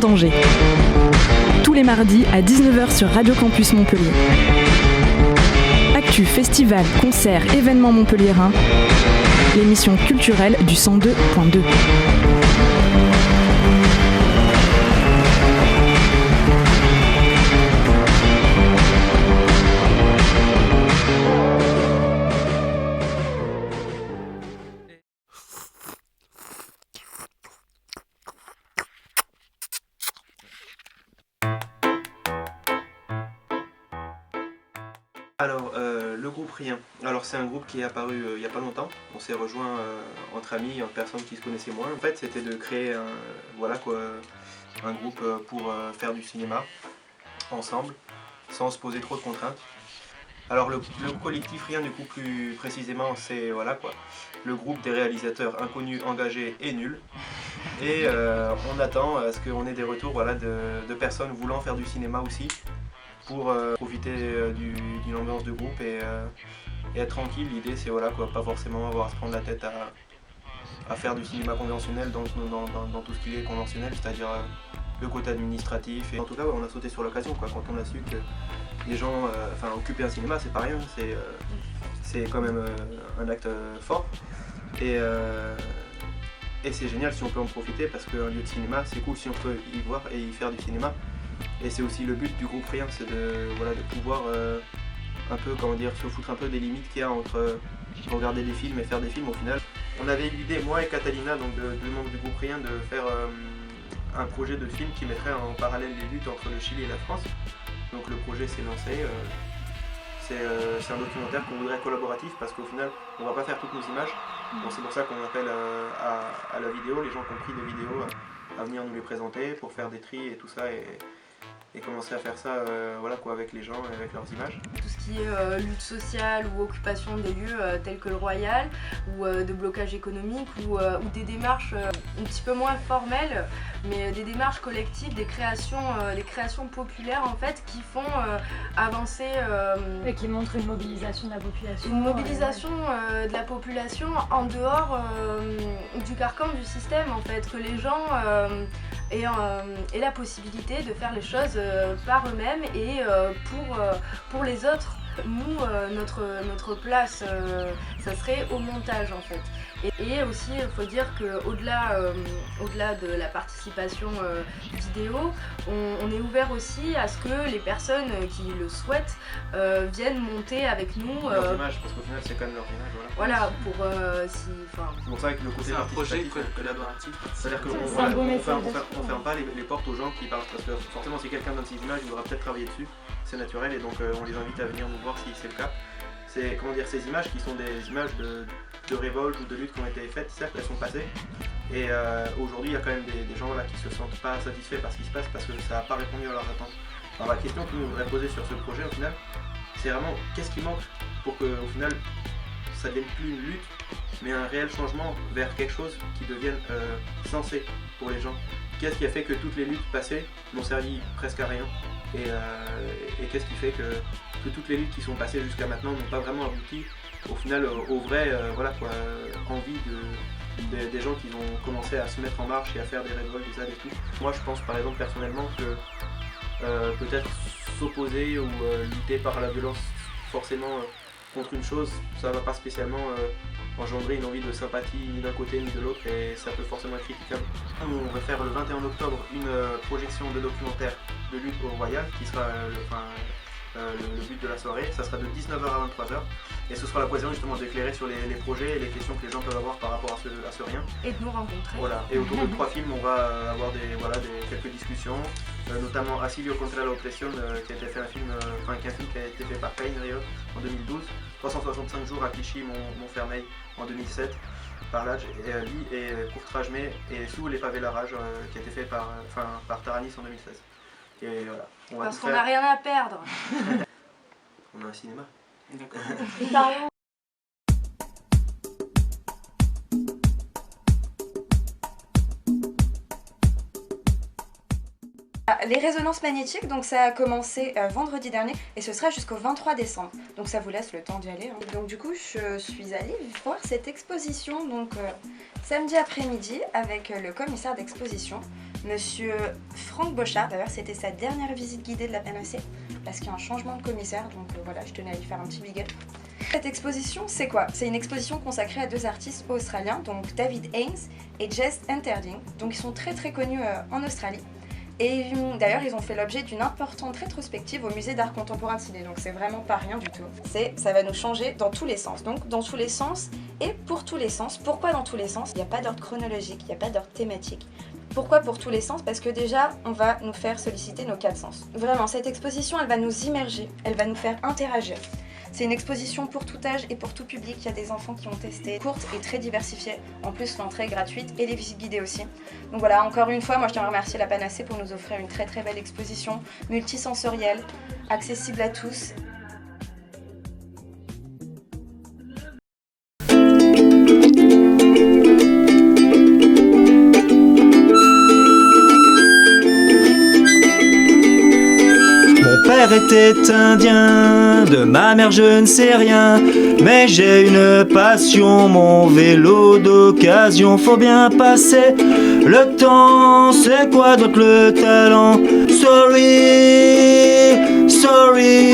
d'Angers. Tous les mardis à 19 h sur Radio Campus Montpellier. Actu, festival, concerts, événements montpelliérains. L'émission culturelle du 102.2. Alors, le groupe Rien. Alors, c'est un groupe qui est apparu il n'y a pas longtemps. On s'est rejoint entre amis, entre personnes qui se connaissaient moins. En fait, c'était de créer un groupe pour faire du cinéma ensemble, sans se poser trop de contraintes. Alors, le collectif Rien, du coup, plus précisément, c'est le groupe des réalisateurs inconnus, engagés et nuls. Et on attend à ce qu'on ait des retours de personnes voulant faire du cinéma aussi, pour profiter d'une ambiance de groupe et être tranquille. L'idée c'est pas forcément avoir à se prendre la tête à faire du cinéma conventionnel dans tout ce qui est conventionnel, c'est-à-dire le côté administratif. Et en tout cas on a sauté sur l'occasion quand on a su que les gens, occuper un cinéma c'est pas rien, c'est quand même un acte fort. Et c'est génial si on peut en profiter, parce qu'un lieu de cinéma c'est cool si on peut y voir et y faire du cinéma. Et c'est aussi le but du groupe Rien, c'est de pouvoir se foutre un peu des limites qu'il y a entre regarder des films et faire des films au final. On avait eu l'idée, moi et Catalina, donc deux membres du groupe Rien, de faire un projet de film qui mettrait en parallèle les luttes entre le Chili et la France. Donc le projet s'est lancé. C'est un documentaire qu'on voudrait collaboratif, parce qu'au final on va pas faire toutes nos images. Donc c'est pour ça qu'on appelle à la vidéo, les gens qui ont pris des vidéos à venir nous les présenter pour faire des tris et tout ça, et commencer à faire ça avec les gens et avec leurs images. Tout ce qui est lutte sociale ou occupation des lieux tels que le Royal, ou de blocage économique, ou des démarches un petit peu moins formelles, mais des démarches collectives, des créations populaires en fait, qui font avancer... Et qui montrent une mobilisation de la population. Une mobilisation de la population en dehors du carcan du système en fait, que les gens aient la possibilité de faire les choses par eux-mêmes et pour les autres. Nous, notre place, ça serait au montage en fait. Et aussi, il faut dire qu'au-delà de la participation vidéo, on est ouvert aussi à ce que les personnes qui le souhaitent viennent monter avec nous. Leurs images, parce qu'au final c'est quand même leurs images. Voilà, pour C'est pour ça que le côté participatif collaboratif, c'est-à-dire qu'on ne ferme pas les portes aux gens qui parlent, parce que forcément si quelqu'un donne ses images, il voudra peut-être travailler dessus, c'est naturel, et donc on les invite à venir nous voir si c'est le cas. C'est ces images qui sont des images de révolte ou de lutte qui ont été faites, certes elles sont passées, et aujourd'hui il y a quand même des gens qui se sentent pas satisfaits par ce qui se passe, parce que ça n'a pas répondu à leurs attentes. Alors la question que nous voudrions poser sur ce projet au final, c'est vraiment qu'est-ce qui manque pour que au final ça ne devienne plus une lutte, mais un réel changement vers quelque chose qui devienne sensé pour les gens. Qu'est-ce qui a fait que toutes les luttes passées n'ont servi presque à rien, et qu'est-ce qui fait que toutes les luttes qui sont passées jusqu'à maintenant n'ont pas vraiment abouti au final au vrai envie des gens qui vont commencer à se mettre en marche et à faire des révoltes, des ZAD et tout. Moi je pense par exemple personnellement que peut-être s'opposer ou lutter par la violence forcément contre une chose, ça va pas spécialement engendrer une envie de sympathie ni d'un côté ni de l'autre, et ça peut forcément être critiquable. On va faire le 21 octobre une projection de documentaire de lutte au Royal, qui sera le but de la soirée. Ça sera de 19 h à 23 h, et ce sera l'occasion justement d'éclairer sur les projets et les questions que les gens peuvent avoir par rapport à ce rien. Et de nous rencontrer. Voilà. Et autour de 3 films, on va avoir quelques discussions, notamment Asilio contra la opresión, qui a été fait un film qui a été fait par Pain Rio en 2012, 365 jours à Clichy, Montfermeil en 2007 par Lage et Ali, et Courtrajme et Sous les pavés la rage, qui a été fait par Taranis en 2016. Et voilà. Parce qu'on n'a rien à perdre. On a un cinéma. D'accord. Les résonances magnétiques, donc ça a commencé vendredi dernier et ce sera jusqu'au 23 décembre. Donc ça vous laisse le temps d'y aller. Hein. Donc du coup, je suis allée voir cette exposition donc samedi après-midi avec le commissaire d'exposition. Monsieur Franck Bochat. D'ailleurs, c'était sa dernière visite guidée de la PNAC parce qu'il y a un changement de commissaire, donc voilà, je tenais à lui faire un petit big up. Cette exposition, c'est quoi? C'est une exposition consacrée à 2 artistes australiens, donc David Haynes et Jess Enterding. Donc ils sont très très connus en Australie. Et d'ailleurs, ils ont fait l'objet d'une importante rétrospective au musée d'art contemporain de Sydney, donc c'est vraiment pas rien du tout. Ça va nous changer dans tous les sens, donc dans tous les sens et pour tous les sens. Pourquoi dans tous les sens? Il n'y a pas d'ordre chronologique, il n'y a pas d'ordre thématique. Pourquoi pour tous les sens? Parce que déjà, on va nous faire solliciter nos 4 sens. Vraiment, cette exposition, elle va nous immerger, elle va nous faire interagir. C'est une exposition pour tout âge et pour tout public. Il y a des enfants qui ont testé, courte et très diversifiée. En plus, l'entrée est gratuite et les visites guidées aussi. Donc voilà, encore une fois, moi je tiens à remercier la PNAC pour nous offrir une très très belle exposition multisensorielle, accessible à tous. Mon père était indien, de ma mère je ne sais rien, mais j'ai une passion, mon vélo d'occasion. Faut bien passer le temps, c'est quoi donc le talent? Sorry, sorry.